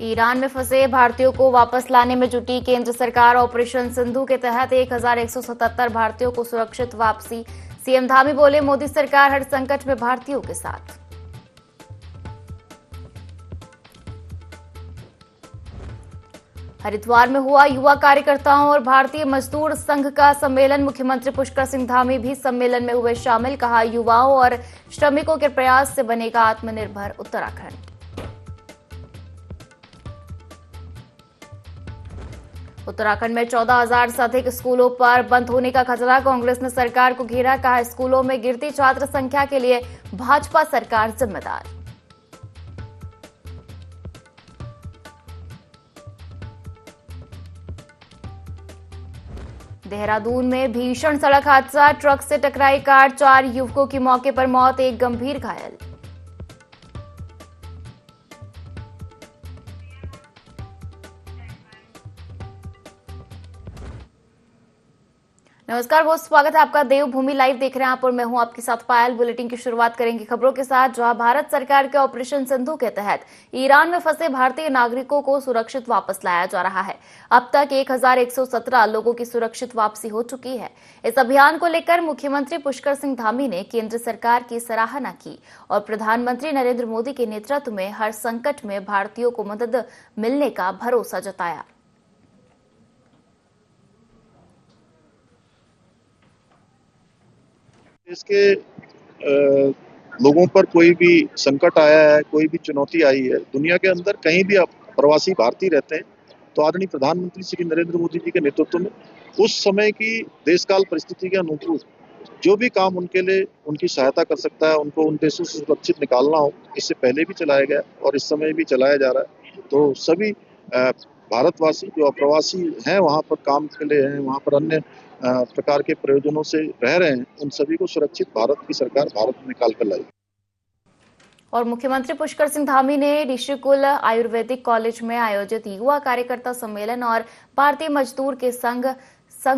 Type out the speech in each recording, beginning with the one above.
Iran में फंसे भारतीयों को वापस लाने में जुटी केंद्र सरकार। ऑपरेशन सिंधु के तहत 1177 भारतीयों को सुरक्षित वापसी। सीएम धामी बोले, मोदी सरकार हर संकट में भारतीयों के साथ। हरिद्वार में हुआ युवा कार्यकर्ताओं और भारतीय मजदूर संघ का सम्मेलन। मुख्यमंत्री पुष्कर सिंह धामी भी सम्मेलन में हुए शामिल। कहा, युवाओं और श्रमिकों के प्रयास से बनेगा आत्मनिर्भर उत्तराखंड। उत्तराखंड में 14,000 से अधिक स्कूलों पर बंद होने का खतरा। कांग्रेस ने सरकार को घेरा। कहा, स्कूलों में गिरती छात्र संख्या के लिए भाजपा सरकार जिम्मेदार। देहरादून में भीषण सड़क हादसा। ट्रक से टकराई कार, 4 युवकों की मौके पर मौत, एक गंभीर घायल। नमस्कार, बहुत स्वागत है आपका। देवभूमि लाइव देख रहे हैं आप और मैं हूं आपके साथ पायल। बुलेटिन की शुरुआत करेंगे खबरों के साथ, जहां भारत सरकार के ऑपरेशन सिंधु के तहत ईरान में फंसे भारतीय नागरिकों को सुरक्षित वापस लाया जा रहा है। अब तक 1117 लोगों की सुरक्षित वापसी हो चुकी है। इस अभियान को लेकर मुख्यमंत्री पुष्कर सिंह धामी ने केंद्र सरकार की सराहना की और प्रधानमंत्री नरेंद्र मोदी के नेतृत्व में हर संकट में भारतीयों को मदद मिलने का भरोसा जताया। इसके लोगों पर कोई भी संकट आया है, कोई भी चुनौती आई है, दुनिया के अंदर कहीं भी आप प्रवासी भारतीय रहते हैं, तो आदरणीय प्रधानमंत्री श्री नरेंद्र मोदी जी के नेतृत्व में उस समय की देशकाल परिस्थिति के अनुरूप जो भी काम उनके लिए उनकी सहायता कर सकता है, उनको उन देशों से सुरक्षित निकालना हो, इससे पहले भी चलाया गया और इस समय भी चलाया जा रहा है। तो सभी भारतवासी जो अप्रवासी हैं, वहाँ पर काम के लिए हैं, वहाँ पर अन्य प्रकार के प्रयोजनों से रह रहे हैं, उन सभी को सुरक्षित भारत की सरकार भारत में निकाल कर लाई। और मुख्यमंत्री पुष्कर सिंह धामी ने ऋषिकुल आयुर्वेदिक कॉलेज में आयोजित युवा कार्यकर्ता सम्मेलन और भारतीय मजदूर के संघ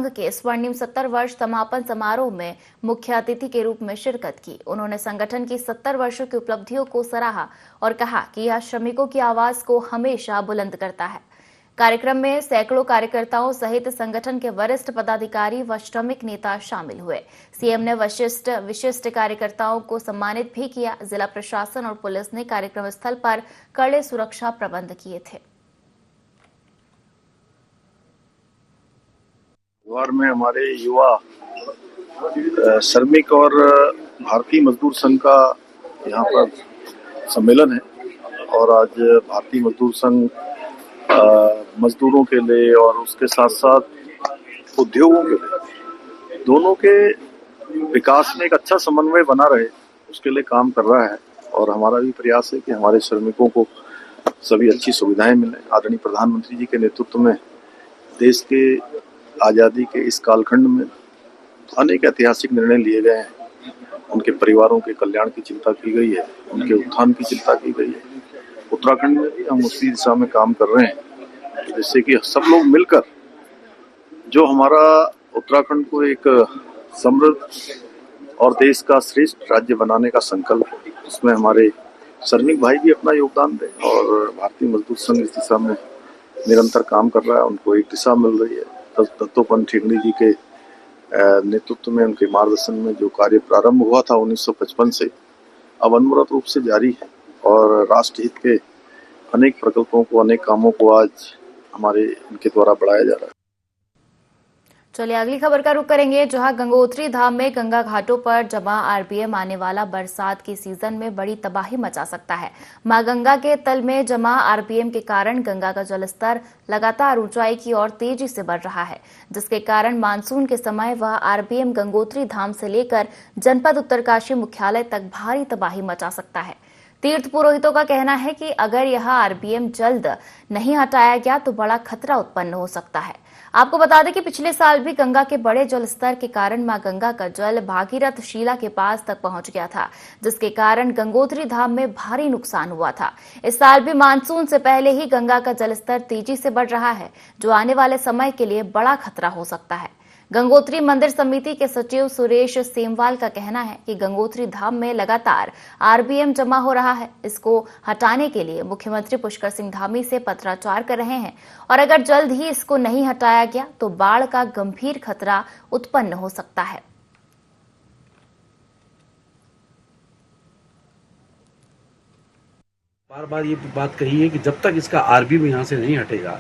के स्वर्णिम 70 वर्ष समापन समारोह में मुख्य अतिथि के रूप में शिरकत की। उन्होंने संगठन की 70 वर्षों की उपलब्धियों को सराहा और कहा कि यह श्रमिकों की आवाज को हमेशा बुलंद करता है। कार्यक्रम में सैकड़ों कार्यकर्ताओं सहित संगठन के वरिष्ठ पदाधिकारी व श्रमिक नेता शामिल हुए। सीएम ने विशिष्ट कार्यकर्ताओं को सम्मानित भी किया। जिला प्रशासन और पुलिस ने कार्यक्रम स्थल पर कड़े सुरक्षा प्रबंध किए थे। हरिद्वार में हमारे युवा श्रमिक और भारतीय मजदूर संघ का यहाँ पर सम्मेलन है और आज भारतीय मजदूर संघ मजदूरों के लिए और उसके साथ साथ उद्योगों के लिए, दोनों के विकास में एक अच्छा समन्वय बना रहे, उसके लिए काम कर रहा है। और हमारा भी प्रयास है कि हमारे श्रमिकों को सभी अच्छी सुविधाएं मिलें। आदरणीय प्रधानमंत्री जी के नेतृत्व में देश के आज़ादी के इस कालखंड में अनेक ऐतिहासिक निर्णय लिए गए हैं। उनके परिवारों के कल्याण की चिंता की गई है, उनके उत्थान की चिंता की गई है। उत्तराखंड में भी हम उसी दिशा में काम कर रहे हैं, जिससे कि सब लोग मिलकर जो हमारा उत्तराखंड को एक समृद्ध और देश का श्रेष्ठ राज्य बनाने का संकल्प है, उसमें हमारे श्रमिक भाई भी अपना योगदान दें और भारतीय मजदूर संघ इस दिशा में निरंतर काम कर रहा है। उनको एक दिशा मिल रही है। दत्तोपंत ठेंगड़ी जी के नेतृत्व में, उनके मार्गदर्शन में जो कार्य प्रारंभ हुआ था 1955 से, अब अनवरत रूप से जारी है और राष्ट्र हित के अनेक प्रकल्पों को, अनेक कामों को आज हमारे इनके द्वारा बढ़ाया जा रहा है। चलिए अगली खबर का रुख करेंगे, जहां गंगोत्री धाम में गंगा घाटों पर जमा आरपीएम आने वाला बरसात की सीजन में बड़ी तबाही मचा सकता है। मां गंगा के तल में जमा आरपीएम के कारण गंगा का जलस्तर लगातार ऊंचाई की ओर तेजी से बढ़ रहा है, जिसके कारण मानसून के समय वह आरपीएम गंगोत्री धाम से लेकर जनपद उत्तरकाशी मुख्यालय तक भारी तबाही मचा सकता है। तीर्थ पुरोहितों का कहना है कि अगर यह आरपीएम जल्द नहीं हटाया गया तो बड़ा खतरा उत्पन्न हो सकता है। आपको बता दें कि पिछले साल भी गंगा के बड़े जल स्तर के कारण मां गंगा का जल भागीरथ शिला के पास तक पहुंच गया था, जिसके कारण गंगोत्री धाम में भारी नुकसान हुआ था। इस साल भी मानसून से पहले ही गंगा का जलस्तर तेजी से बढ़ रहा है, जो आने वाले समय के लिए बड़ा खतरा हो सकता है। गंगोत्री मंदिर समिति के सचिव सुरेश सेमवाल का कहना है कि गंगोत्री धाम में लगातार आरबीएम जमा हो रहा है। इसको हटाने के लिए मुख्यमंत्री पुष्कर सिंह धामी से पत्राचार कर रहे हैं और अगर जल्द ही इसको नहीं हटाया गया तो बाढ़ का गंभीर खतरा उत्पन्न हो सकता है। बार बार ये बात कही है कि जब तक इसका आरबीएम यहाँ से नहीं हटेगा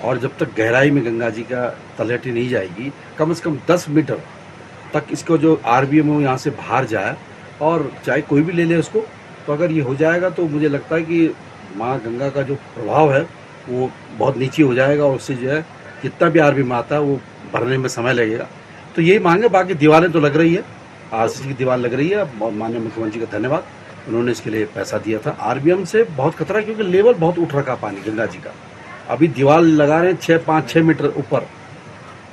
और जब तक गहराई में गंगा जी का तलहटी नहीं जाएगी, कम से कम 10 मीटर तक इसको जो आरबीएम है यहाँ से बाहर जाए, और चाहे कोई भी ले ले उसको, तो अगर ये हो जाएगा तो मुझे लगता है कि माँ गंगा का जो प्रभाव है वो बहुत नीचे हो जाएगा और उससे जो है कितना भी आरबीएम आता है वो भरने में समय लगेगा। तो यही मांग है। बाकी दीवारें तो लग रही है, आरसीसी की दीवार लग रही है। माननीय मुख्यमंत्री का धन्यवाद, उन्होंने इसके लिए पैसा दिया था। आरबीएम से बहुत खतरा है क्योंकि लेवल बहुत उठ रखा पानी गंगा जी का। अभी दीवार लगा रहे हैं 5-6 मीटर ऊपर,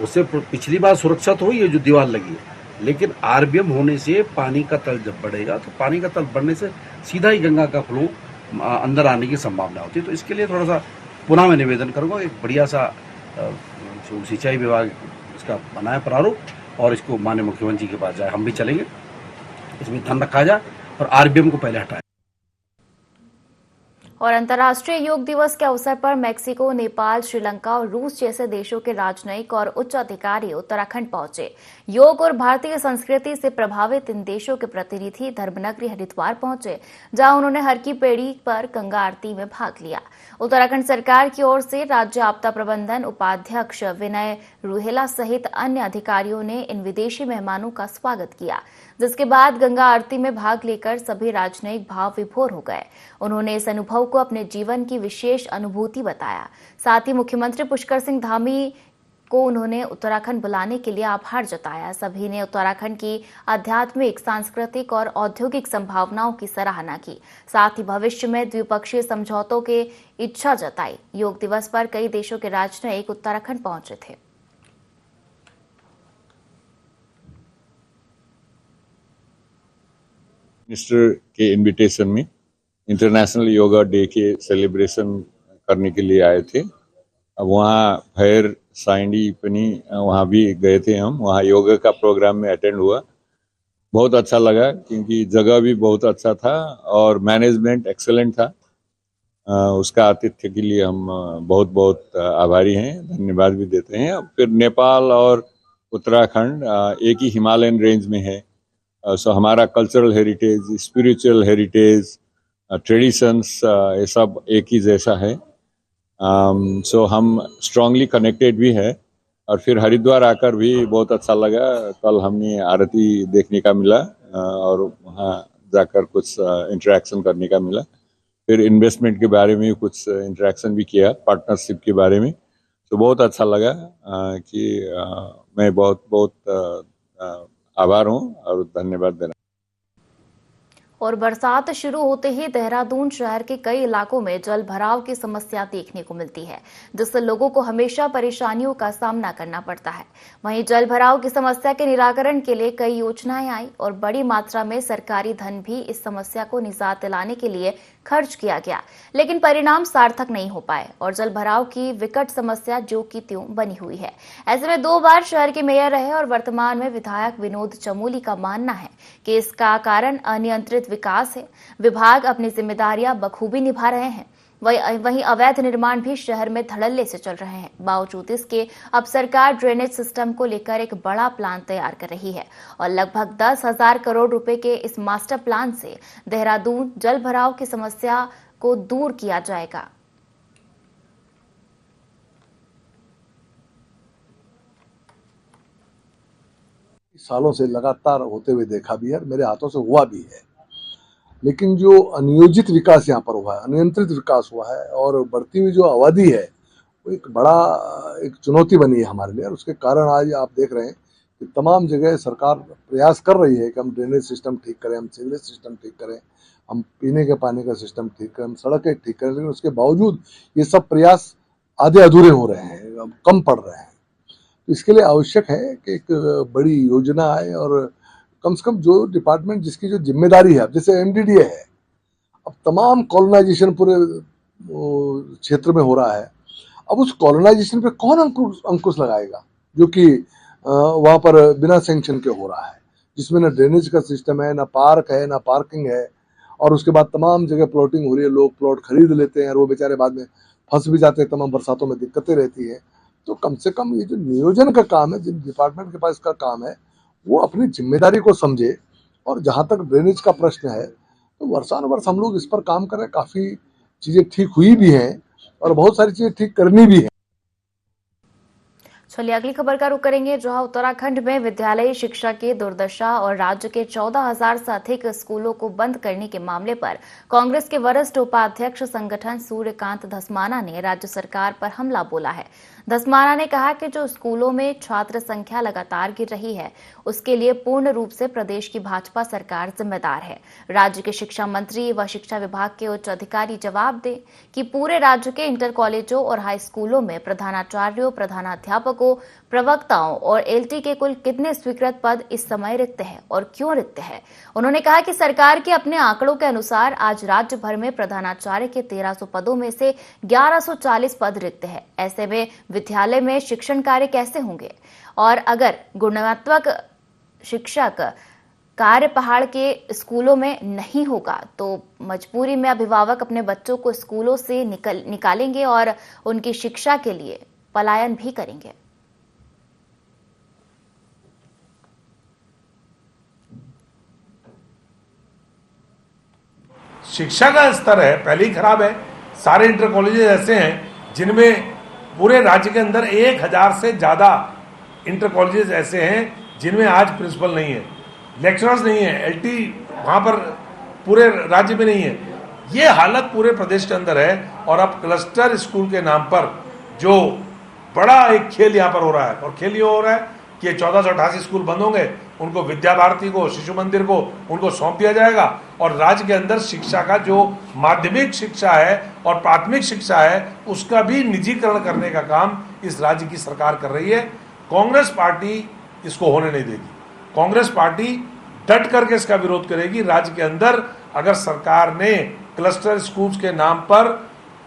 उससे पिछली बार सुरक्षा तो हुई है जो दीवार लगी है, लेकिन आरबीएम होने से पानी का तल जब बढ़ेगा तो पानी का तल बढ़ने से सीधा ही गंगा का फ्लो अंदर आने की संभावना होती है। तो इसके लिए थोड़ा सा पुनः मैं निवेदन करूँगा, एक बढ़िया सा सिंचाई विभाग इसका बनाए प्रारूप और इसको माननीय मुख्यमंत्री के पास जाए। हम भी चलेंगे, इसमें ध्यान रखा जाए और आरबीएम को पहले हटाए। और अंतर्राष्ट्रीय योग दिवस के अवसर पर मेक्सिको, नेपाल, श्रीलंका और रूस जैसे देशों के राजनयिक और उच्च अधिकारी उत्तराखंड पहुंचे। योग और भारतीय संस्कृति से प्रभावित इन देशों के प्रतिनिधि धर्मनगरी हरिद्वार पहुंचे, जहां उन्होंने हर की पेड़ी पर गंगा आरती में भाग लिया। उत्तराखंड सरकार की ओर से राज्य आपदा प्रबंधन उपाध्यक्ष विनय रूहेला सहित अन्य अधिकारियों ने इन विदेशी मेहमानों का स्वागत किया, जिसके बाद गंगा आरती में भाग लेकर सभी राजनयिक भाव विभोर हो गए। उन्होंने इस अनुभव को अपने जीवन की विशेष अनुभूति बताया। साथ ही मुख्यमंत्री पुष्कर सिंह धामी को उन्होंने उत्तराखंड बुलाने के लिए आभार जताया। सभी ने उत्तराखंड की आध्यात्मिक, सांस्कृतिक और औद्योगिक संभावनाओं की सराहना की। साथ ही भविष्य में द्विपक्षीय समझौतों की इच्छा जताई। योग दिवस पर कई देशों के राजनयिक उत्तराखंड पहुंचे थे। मिनिस्टर के इनविटेशन में इंटरनेशनल योगा डे के सेलिब्रेशन करने के लिए आए थे। अब वहाँ भैर साइंडी पनी वहाँ भी गए थे हम। वहाँ योगा का प्रोग्राम में अटेंड हुआ, बहुत अच्छा लगा क्योंकि जगह भी बहुत अच्छा था और मैनेजमेंट एक्सेलेंट था। उसका आतिथ्य के लिए हम बहुत बहुत आभारी हैं, धन्यवाद भी देते हैं। फिर नेपाल और उत्तराखंड एक ही हिमालयन रेंज में है, सो हमारा cultural heritage, spiritual heritage, traditions ये सब एक ही जैसा है। सो हम स्ट्रांगली कनेक्टेड भी है। और फिर हरिद्वार आकर भी बहुत अच्छा लगा। कल हमने आरती देखने का मिला और वहाँ जाकर कुछ इंटरेक्शन करने का मिला। फिर इन्वेस्टमेंट के बारे में कुछ इंटरेक्शन भी किया, पार्टनरशिप के बारे में। तो बहुत अच्छा लगा कि मैं बहुत बहुत आभार हूँ और धन्यवाद देना। और बरसात शुरू होते ही देहरादून शहर के कई इलाकों में जल भराव की समस्या देखने को मिलती है, जिससे लोगों को हमेशा परेशानियों का सामना करना पड़ता है। वहीं जल भराव की समस्या के निराकरण के लिए कई योजनाएं आई और बड़ी मात्रा में सरकारी धन भी इस समस्या को निजात दिलाने के लिए खर्च किया गया, लेकिन परिणाम सार्थक नहीं हो पाए और जल भराव की विकट समस्या जो की त्यों बनी हुई है। ऐसे में 2 बार शहर के मेयर रहे और वर्तमान में विधायक विनोद चमोली का मानना है कि इसका कारण अनियंत्रित विकास है। विभाग अपनी जिम्मेदारियां बखूबी निभा रहे हैं, वहीं अवैध निर्माण भी शहर में धड़ल्ले से चल रहे हैं। बावजूद इसके अब सरकार ड्रेनेज सिस्टम को लेकर एक बड़ा प्लान तैयार कर रही है और लगभग 10,000 करोड़ रुपए के इस मास्टर प्लान से देहरादून जल भराव की समस्या को दूर किया जाएगा। सालों से लगातार होते हुए देखा भी है, मेरे हाथों से हुआ भी है। लेकिन जो अनियोजित विकास यहाँ पर हुआ है, अनियंत्रित विकास हुआ है और बढ़ती हुई जो आबादी है वो एक चुनौती बनी है हमारे लिए। और उसके कारण आज आप देख रहे हैं कि तमाम जगह सरकार प्रयास कर रही है कि हम ड्रेनेज सिस्टम ठीक करें, हम सीवरेज सिस्टम ठीक करें, हम पीने के पानी का सिस्टम ठीक करें, हम सड़कें ठीक करें। लेकिन उसके बावजूद ये सब प्रयास आधे अधूरे हो रहे हैं, कम पड़ रहे हैं। तो इसके लिए आवश्यक है कि एक बड़ी योजना आए और कम से कम जो डिपार्टमेंट जिसकी जो जिम्मेदारी है, अब जैसे एमडीडीए है, अब तमाम कॉलोनाइजेशन पूरे क्षेत्र में हो रहा है। अब उस कॉलोनाइजेशन पे कौन अंकुश लगाएगा, जो कि वहां पर बिना सैंक्शन के हो रहा है, जिसमें न ड्रेनेज का सिस्टम है, न पार्क है, न पार्किंग है, और उसके बाद तमाम जगह प्लॉटिंग हो रही है। लोग प्लॉट खरीद लेते हैं और वो बेचारे बाद में फंस भी जाते हैं, तमाम बरसातों में दिक्कतें रहती है। तो कम से कम ये जो नियोजन का काम है, जिन डिपार्टमेंट के पास इसका काम है, वो अपनी जिम्मेदारी को समझे। और जहां तक ड्रेनेज का प्रश्न है, तो वर्षानुवर्ष हम लोग इस पर काम कर रहे हैं, काफी चीजें ठीक हुई भी हैं और बहुत सारी चीजें ठीक करनी भी है। चलिए अगली खबर का रुख करेंगे, जहां उत्तराखंड में विद्यालयी शिक्षा की दुर्दशा और राज्य के 14,000 से अधिक स्कूलों को बंद करने के मामले पर कांग्रेस के वरिष्ठ उपाध्यक्ष संगठन सूर्यकांत धस्माना ने राज्य सरकार पर हमला बोला है। धस्माना ने कहा कि जो स्कूलों में छात्र संख्या लगातार गिर रही है, उसके लिए पूर्ण रूप से प्रदेश की भाजपा सरकार जिम्मेदार है। राज्य के शिक्षा मंत्री व शिक्षा विभाग के उच्च अधिकारी जवाब दें कि पूरे राज्य के इंटर कॉलेजों और हाई स्कूलों में प्रधानाचार्यों, प्रधानाध्यापकों, प्रवक्ताओं और एलटी के कुल कितने स्वीकृत पद इस समय रिक्त हैं और क्यों रिक्त हैं। उन्होंने कहा कि सरकार के अपने आंकड़ों के अनुसार आज राज्य भर में प्रधानाचार्य के 1300 पदों में से 1140 पद रिक्त हैं। ऐसे में विद्यालय में शिक्षण कार्य कैसे होंगे, और अगर गुणात्मक शिक्षक कार्य पहाड़ के स्कूलों में नहीं होगा तो मजबूरी में अभिभावक अपने बच्चों को स्कूलों से निकालेंगे और उनकी शिक्षा के लिए पलायन भी करेंगे। शिक्षा का स्तर है पहले ही खराब है। सारे इंटर कॉलेजेस ऐसे हैं जिनमें पूरे राज्य के अंदर 1000 से ज़्यादा इंटर कॉलेजेस ऐसे हैं जिनमें आज प्रिंसिपल नहीं है, लेक्चरर्स नहीं है, एलटी वहाँ पर पूरे राज्य में नहीं है। ये हालत पूरे प्रदेश के अंदर है। और अब क्लस्टर स्कूल के नाम पर जो बड़ा एक खेल यहाँ पर हो रहा है, और खेल ये हो रहा है कि 1488 स्कूल बंद होंगे, उनको विद्या भारती को, शिशु मंदिर को उनको सौंप दिया जाएगा, और राज्य के अंदर शिक्षा का जो माध्यमिक शिक्षा है और प्राथमिक शिक्षा है उसका भी निजीकरण करने का काम इस राज्य की सरकार कर रही है। कांग्रेस पार्टी इसको होने नहीं देगी। कांग्रेस पार्टी डट करके इसका विरोध करेगी। राज्य के अंदर अगर सरकार ने क्लस्टर स्कूल्स के नाम पर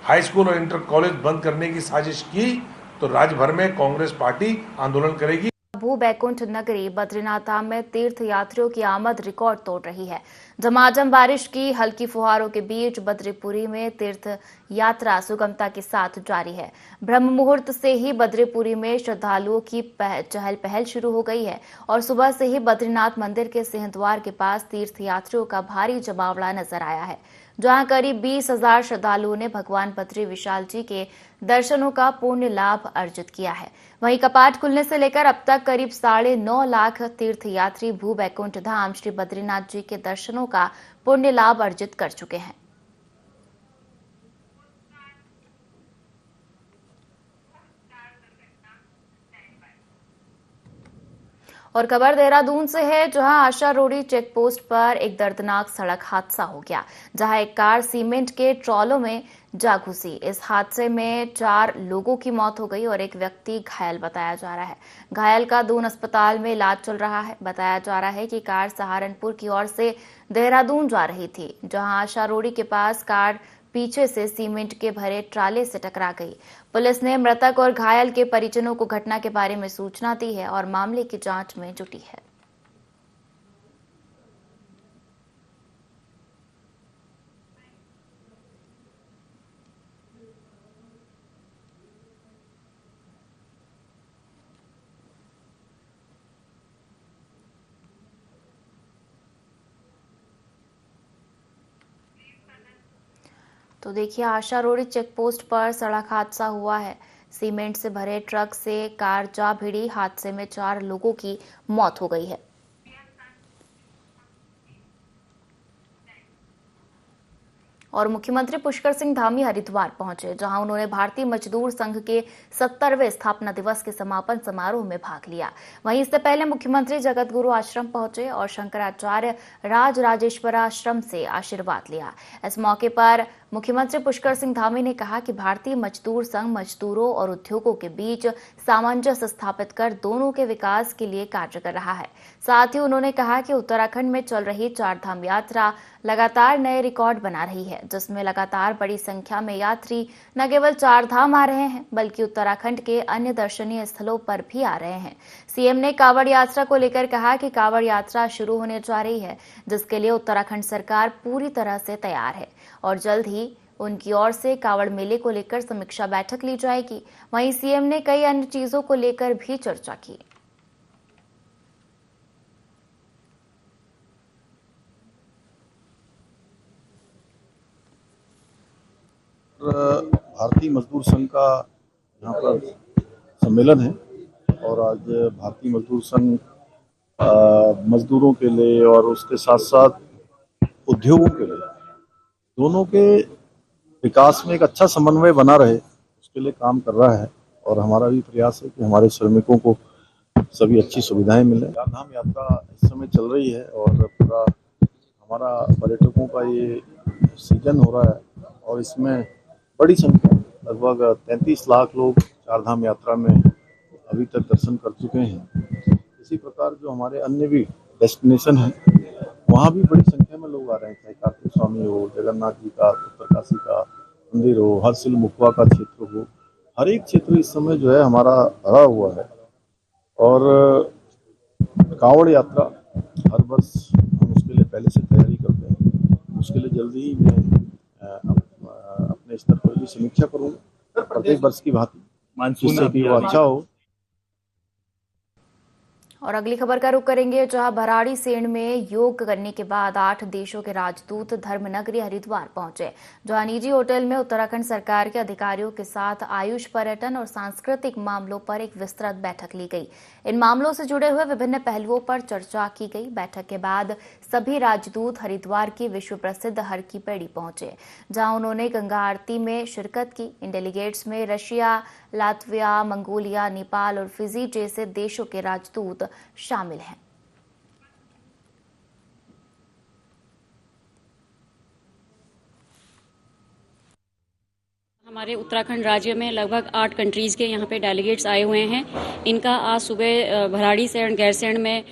हाई स्कूल और इंटर कॉलेज बंद करने की साजिश की तो राज्य भर में कांग्रेस पार्टी आंदोलन करेगी। भू बैकुंठ नगरी बद्रीनाथ धाम में तीर्थ यात्रियों की आमद रिकॉर्ड तोड़ रही है। झमाझम बारिश की हल्की फुहारों के बीच बद्रीपुरी में तीर्थ यात्रा सुगमता के साथ जारी है। ब्रह्म मुहूर्त से ही बद्रीपुरी में श्रद्धालुओं की चहल पहल शुरू हो गई है और सुबह से ही बद्रीनाथ मंदिर के सिंहद्वार के पास तीर्थ यात्रियों का भारी जमावड़ा नजर आया है, जहां करीब 20,000 श्रद्धालुओं ने भगवान बद्री विशाल जी के दर्शनों का पुण्य लाभ अर्जित किया है। वहीं कपाट खुलने से लेकर अब तक करीब 9.5 लाख तीर्थ यात्री भू बैकुंठ धाम श्री बद्रीनाथ जी के दर्शनों का पुण्य लाभ अर्जित कर चुके हैं। और खबर देहरादून से है, जहां आशा रोडी चेक पोस्ट पर एक दर्दनाक सड़क हादसा हो गया, जहां एक कार सीमेंट के ट्रॉलों में जा घुसी। इस हादसे में 4 लोगों की मौत हो गई और एक व्यक्ति घायल बताया जा रहा है। घायल का दून अस्पताल में इलाज चल रहा है। बताया जा रहा है कि कार सहारनपुर की ओर से देहरादून जा रही थी, जहां आशा रोडी के पास कार पीछे से सीमेंट के भरे ट्राले से टकरा गई। पुलिस ने मृतक और घायल के परिजनों को घटना के बारे में सूचना दी है और मामले की जांच में जुटी है। तो देखिए, आशा रोडी चेक पोस्ट पर सड़क हादसा हुआ है। सीमेंट से भरे ट्रक से कार जा भिड़ी। हादसे में 4 लोगों की मौत हो गई है। और मुख्यमंत्री पुष्कर सिंह धामी हरिद्वार पहुंचे, जहां उन्होंने भारतीय मजदूर संघ के 70वें स्थापना दिवस के समापन समारोह में भाग लिया। वहीं इससे पहले मुख्यमंत्री जगतगुरु आश्रम पहुंचे और शंकराचार्य राजराजेश्वर आश्रम से आशीर्वाद लिया। इस मौके पर मुख्यमंत्री पुष्कर सिंह धामी ने कहा कि भारतीय मजदूर संघ मजदूरों और उद्योगों के बीच सामंजस्य स्थापित कर दोनों के विकास के लिए कार्य कर रहा है। साथ ही उन्होंने कहा कि उत्तराखंड में चल रही 4 धाम यात्रा लगातार नए रिकॉर्ड बना रही है। जिसमें लगातार बड़ी संख्या में यात्री न केवल चार धाम आ रहे हैं बल्कि उत्तराखंड के अन्य दर्शनीय स्थलों पर भी आ रहे हैं। सीएम ने कांवड़ यात्रा को लेकर कहा कि कांवड़ यात्रा शुरू होने जा रही है, जिसके लिए उत्तराखंड सरकार पूरी तरह से तैयार है और जल्द ही उनकी ओर से कांवड़ मेले को लेकर समीक्षा बैठक ली जाएगी। वहीं सीएम ने कई अन्य चीजों को लेकर भी चर्चा की। भारतीय मजदूर संघ का यहाँ पर सम्मेलन है और आज भारतीय मजदूर संघ मजदूरों के लिए और उसके साथ साथ उद्योगों के लिए दोनों के विकास में एक अच्छा समन्वय बना रहे, उसके लिए काम कर रहा है। और हमारा भी प्रयास है कि हमारे श्रमिकों को सभी अच्छी सुविधाएं मिले। चारधाम यात्रा इस समय चल रही है और पूरा हमारा पर्यटकों का ये सीजन हो रहा है और इसमें बड़ी संख्या लगभग 33 लाख लोग चारधाम यात्रा में अभी तक दर्शन कर चुके हैं। इसी प्रकार जो हमारे अन्य भी डेस्टिनेशन हैं वहाँ भी बड़ी संख्या में लोग आ रहे हैं, चाहे कार्तिक स्वामी हो, जगन्नाथ जी का उत्तरकाशी का मंदिर हो, हरसिल मुखवा का क्षेत्र हो, हर एक क्षेत्र इस समय जो है हमारा भरा हुआ है। और कांवड़ यात्रा हर वर्ष हम उसके लिए पहले से तैयारी करते हैं, उसके लिए जल्दी ही मैं अपने स्तर पर भी समीक्षा करूँगा प्रत्येक वर्ष की भांति, जिससे कि वो अच्छा हो। और अगली खबर का रुख करेंगे, जहां भराड़ीसेण में योग करने के बाद 8 देशों के राजदूत धर्मनगरी हरिद्वार पहुंचे, जहां निजी होटल में उत्तराखंड सरकार के अधिकारियों के साथ आयुष, पर्यटन और सांस्कृतिक मामलों पर एक विस्तृत बैठक ली गई। इन मामलों से जुड़े हुए विभिन्न पहलुओं पर चर्चा की गई। बैठक के बाद सभी राजदूत हरिद्वार की विश्व प्रसिद्ध हर की पैड़ी पहुंचे, जहां उन्होंने गंगा आरती में शिरकत की। इन डेलीगेट्स में रशिया, लातविया, मंगोलिया, नेपाल और फिजी जैसे देशों के राजदूत शामिल हैं। हमारे उत्तराखंड राज्य में लगभग 8 कंट्रीज़ के यहाँ पे डेलीगेट्स आए हुए हैं। इनका आज सुबह भराड़ीसेण गैरसैंण में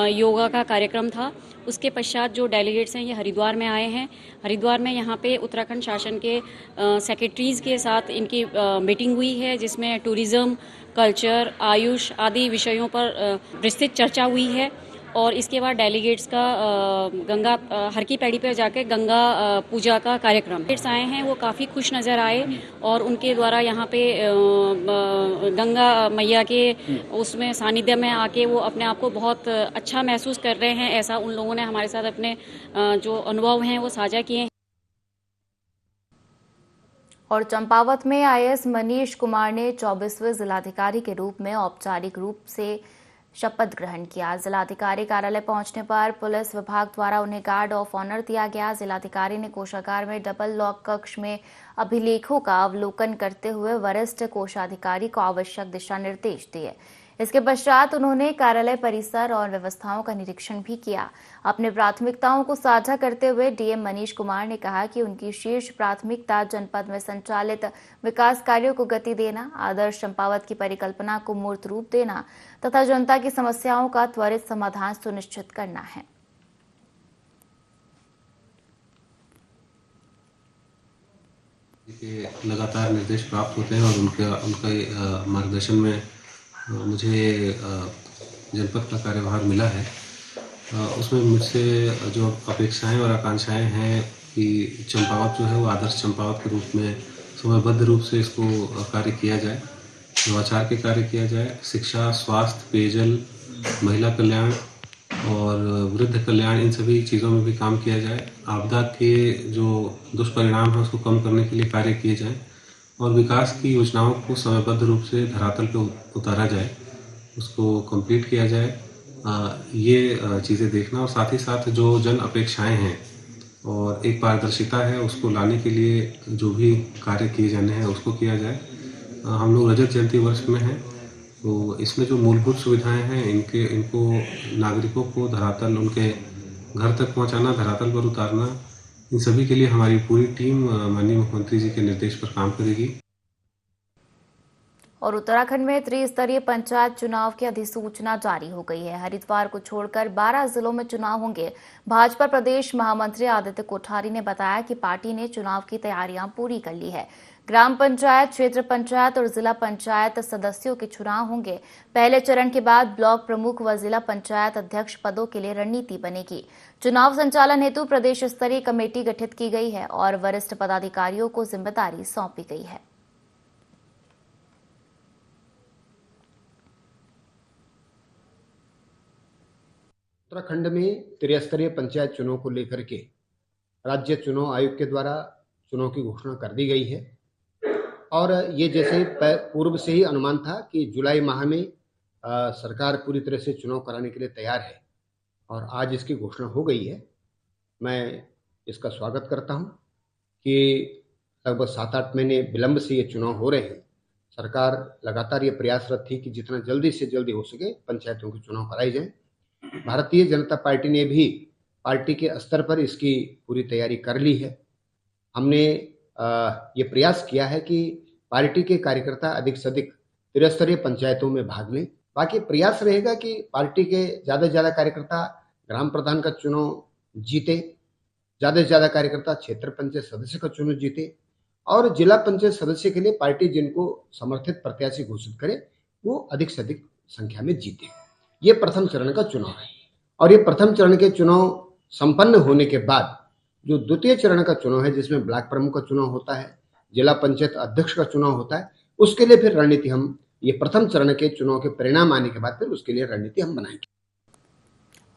योगा का कार्यक्रम था। उसके पश्चात जो डेलीगेट्स हैं ये हरिद्वार में आए हैं। हरिद्वार में यहाँ पे उत्तराखंड शासन के सेक्रेटरीज़ के साथ इनकी मीटिंग हुई है, जिसमें टूरिज़्म, कल्चर, आयुष आदि विषयों पर विस्तृत चर्चा हुई है। और इसके बाद डेलीगेट्स का गंगा हर की पैड़ी पर जाकर गंगा पूजा का कार्यक्रम डेलीगेट्स आए हैं, वो काफ़ी खुश नज़र आए और उनके द्वारा यहाँ पे गंगा मैया के उसमें सानिध्य में आके वो अपने आप को बहुत अच्छा महसूस कर रहे हैं। ऐसा उन लोगों ने हमारे साथ अपने जो अनुभव हैं वो साझा किए हैं। और चंपावत में आईएएस मनीष कुमार ने 24वें जिलाधिकारी के रूप में औपचारिक रूप से शपथ ग्रहण किया। जिलाधिकारी कार्यालय पहुंचने पर पुलिस विभाग द्वारा उन्हें गार्ड ऑफ ऑनर दिया गया। जिलाधिकारी ने कोषागार में डबल लॉक कक्ष में अभिलेखों का अवलोकन करते हुए वरिष्ठ कोषाधिकारी को आवश्यक दिशा निर्देश दिए। इसके पश्चात उन्होंने कार्यालय परिसर और व्यवस्थाओं का निरीक्षण भी किया। अपने प्राथमिकताओं को साझा करते हुए डीएम मनीष कुमार ने कहा कि उनकी शीर्ष प्राथमिकता जनपद में संचालित विकास कार्यों को गति देना, आदर्श चंपावत की परिकल्पना को मूर्त रूप देना तथा जनता की समस्याओं का त्वरित समाधान सुनिश्चित करना है। लगातार निर्देश प्राप्त होते हैं और उनका मार्गदर्शन में मुझे जनपद का कार्यभार मिला है। उसमें मुझसे जो अपेक्षाएं और आकांक्षाएं हैं कि चंपावत जो है वो आदर्श चंपावत के रूप में समयबद्ध रूप से इसको कार्य किया जाए, नवाचार के कार्य किया जाए, शिक्षा, स्वास्थ्य, पेयजल, महिला कल्याण और वृद्ध कल्याण, इन सभी चीज़ों में भी काम किया जाए। आपदा के जो दुष्परिणाम हैं उसको कम करने के लिए कार्य किए जाएँ और विकास की योजनाओं को समयबद्ध रूप से धरातल पर उतारा जाए, उसको कंप्लीट किया जाए। ये चीज़ें देखना और साथ ही साथ जो जन अपेक्षाएं हैं और एक पारदर्शिता है उसको लाने के लिए जो भी कार्य किए जाने हैं उसको किया जाए। हम लोग रजत जयंती वर्ष में हैं, तो इसमें जो मूलभूत सुविधाएं हैं इनको नागरिकों को धरातल उनके घर तक पहुंचाना, धरातल पर उतारना, इन सभी के लिए हमारी पूरी टीम माननीय मुख्यमंत्री जी के निर्देश पर काम करेगी। और उत्तराखंड में त्रिस्तरीय पंचायत चुनाव की अधिसूचना जारी हो गई है। हरिद्वार को छोड़कर 12 जिलों में चुनाव होंगे। भाजपा प्रदेश महामंत्री आदित्य कोठारी ने बताया कि पार्टी ने चुनाव की तैयारियां पूरी कर ली है। ग्राम पंचायत, क्षेत्र पंचायत और जिला पंचायत सदस्यों के चुनाव होंगे। पहले चरण के बाद ब्लॉक प्रमुख व जिला पंचायत अध्यक्ष पदों के लिए रणनीति बनेगी। चुनाव संचालन हेतु प्रदेश स्तरीय कमेटी गठित की गई है और वरिष्ठ पदाधिकारियों को जिम्मेदारी सौंपी गई है। उत्तराखंड में त्रिस्तरीय पंचायत चुनाव को लेकर के राज्य चुनाव आयोग के द्वारा चुनाव की घोषणा कर दी गई है और ये जैसे पूर्व से ही अनुमान था कि जुलाई माह में सरकार पूरी तरह से चुनाव कराने के लिए तैयार है और आज इसकी घोषणा हो गई है। मैं इसका स्वागत करता हूं कि लगभग 7-8 महीने विलंब से ये चुनाव हो रहे हैं। सरकार लगातार ये प्रयासरत थी कि जितना जल्दी से जल्दी हो सके पंचायतों के चुनाव कराए जाएं। भारतीय जनता पार्टी ने भी पार्टी के स्तर पर इसकी पूरी तैयारी कर ली है। हमने ये प्रयास किया है कि पार्टी के कार्यकर्ता अधिक से अधिक त्रिस्तरीय पंचायतों में भाग लें। बाकी प्रयास रहेगा कि पार्टी के ज़्यादा से ज़्यादा कार्यकर्ता ग्राम प्रधान का चुनाव जीते, ज़्यादा से ज़्यादा कार्यकर्ता क्षेत्र पंचायत सदस्य का चुनाव जीते और जिला पंचायत सदस्य के लिए पार्टी जिनको समर्थित प्रत्याशी घोषित करे वो अधिक से अधिक संख्या में जीते। ये प्रथम चरण का चुनाव है और ये प्रथम चरण के चुनाव संपन्न होने के बाद जो द्वितीय चरण का चुनाव है जिसमें ब्लॉक प्रमुख का चुनाव होता है, जिला पंचायत अध्यक्ष का चुनाव होता है, उसके लिए फिर रणनीति हम ये प्रथम चरण के चुनाव के परिणाम आने के बाद फिर उसके लिए रणनीति हम बनाएंगे।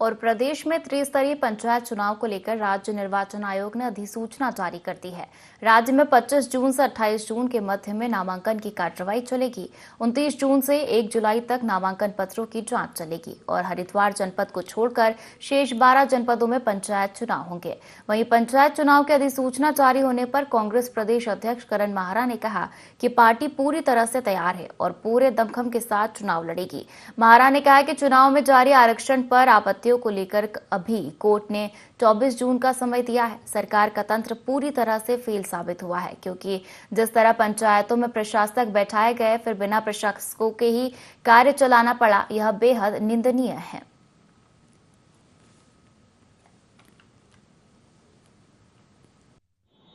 और प्रदेश में त्रिस्तरीय पंचायत चुनाव को लेकर राज्य निर्वाचन आयोग ने अधिसूचना जारी कर दी है। राज्य में 25 जून से 28 जून के मध्य में नामांकन की कार्रवाई चलेगी। 29 जून से 1 जुलाई तक नामांकन पत्रों की जांच चलेगी और हरिद्वार जनपद को छोड़कर शेष 12 जनपदों में पंचायत चुनाव होंगे। वहीं पंचायत चुनाव की अधिसूचना जारी होने पर कांग्रेस प्रदेश अध्यक्ष करण माहरा ने कहा कि पार्टी पूरी तरह से तैयार है और पूरे दमखम के साथ चुनाव लड़ेगी। माहरा ने कहा कि चुनाव में जारी आरक्षण पर आपत्तियों को लेकर अभी कोर्ट ने 24 जून का समय दिया है। सरकार का तंत्र पूरी तरह से फेल साबित हुआ है क्योंकि जिस तरह पंचायतों में प्रशासक बैठाए गए फिर बिना प्रशासकों के ही कार्य चलाना पड़ा, यह बेहद निंदनीय है।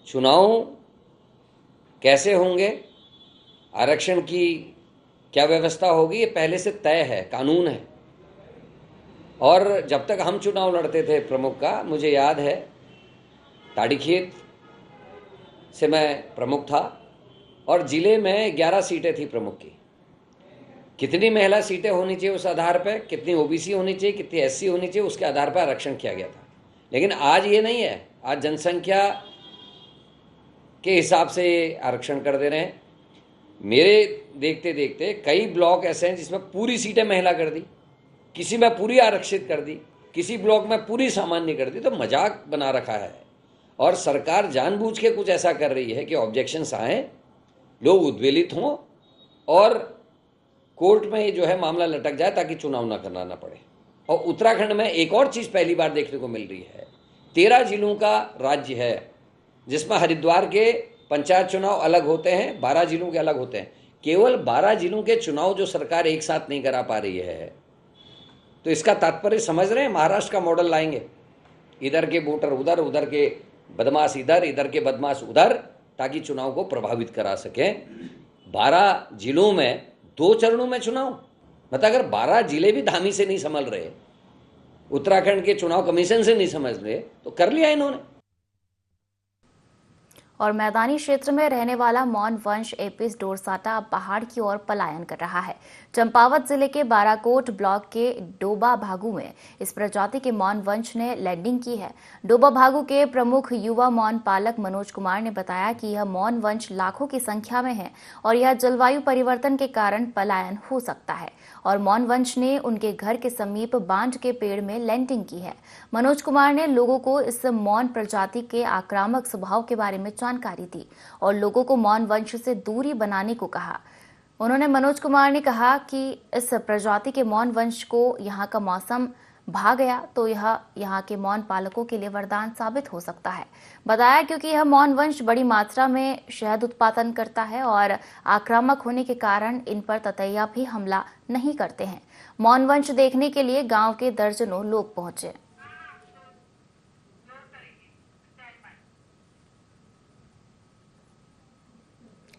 चुनाव कैसे होंगे, आरक्षण की क्या व्यवस्था होगी, ये पहले से तय है, कानून है। और जब तक हम चुनाव लड़ते थे प्रमुख का, मुझे याद है ताड़ीखेत से मैं प्रमुख था और जिले में 11 सीटें थी प्रमुख की। कितनी महिला सीटें होनी चाहिए उस आधार पर, कितनी ओबीसी होनी चाहिए, कितनी एससी होनी चाहिए, उसके आधार पर आरक्षण किया गया था। लेकिन आज ये नहीं है, आज जनसंख्या के हिसाब से आरक्षण कर दे रहे हैं। मेरे देखते देखते कई ब्लॉक ऐसे हैं जिसमें पूरी सीटें महिला कर दी, किसी में पूरी आरक्षित कर दी, किसी ब्लॉक में पूरी सामान्य कर दी। तो मजाक बना रखा है और सरकार जानबूझ के कुछ ऐसा कर रही है कि ऑब्जेक्शंस आए, लोग उद्वेलित हों और कोर्ट में ये जो है मामला लटक जाए ताकि चुनाव ना करना पड़े। और उत्तराखंड में एक और चीज़ पहली बार देखने को मिल रही है, 13 जिलों का राज्य है जिसमें हरिद्वार के पंचायत चुनाव अलग होते हैं, 12 जिलों के अलग होते हैं। केवल 12 जिलों के चुनाव जो सरकार एक साथ नहीं करा पा रही है, तो इसका तात्पर्य समझ रहे हैं, महाराष्ट्र का मॉडल लाएंगे, इधर के वोटर उधर, उधर के बदमाश इधर के बदमाश उधर, ताकि चुनाव को प्रभावित करा सकें। 12 जिलों में 2 चरणों में चुनाव, मतलब अगर 12 जिले भी धामी से नहीं संभल रहे, उत्तराखंड के चुनाव कमीशन से नहीं समझ रहे, तो कर लिया इन्होंने। और मैदानी क्षेत्र में रहने वाला मौन वंश एपिस डोरसाटा अब पहाड़ की ओर पलायन कर रहा है। चंपावत जिले के बाराकोट ब्लॉक के डोबा भागू में इस प्रजाति के मौन वंश ने लैंडिंग की है। डोबा भागू के प्रमुख युवा मौन पालक मनोज कुमार ने बताया कि यह मौन वंश लाखों की संख्या में है और यह जलवायु परिवर्तन के कारण पलायन हो सकता है और मौन वंश ने उनके घर के समीप बांज के पेड़ में लैंडिंग की है। मनोज कुमार ने लोगों को इस मौन प्रजाति के आक्रामक स्वभाव के बारे में जानकारी दी और लोगों को मौन वंश से दूरी बनाने को कहा। उन्होंने मनोज कुमार ने कहा कि इस प्रजाति के मौन वंश को यहाँ का मौसम भाग गया तो यह यहाँ के मौन पालकों के लिए वरदान साबित हो सकता है। बताया क्योंकि यह मौन वंश बड़ी मात्रा में शहद उत्पादन करता है और आक्रामक होने के कारण इन पर ततैया भी हमला नहीं करते हैं। मौन वंश देखने के लिए गांव के दर्जनों लोग पहुंचे।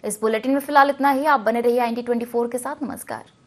इस बुलेटिन में फिलहाल इतना ही। आप बने रहिए IND24 के साथ। नमस्कार।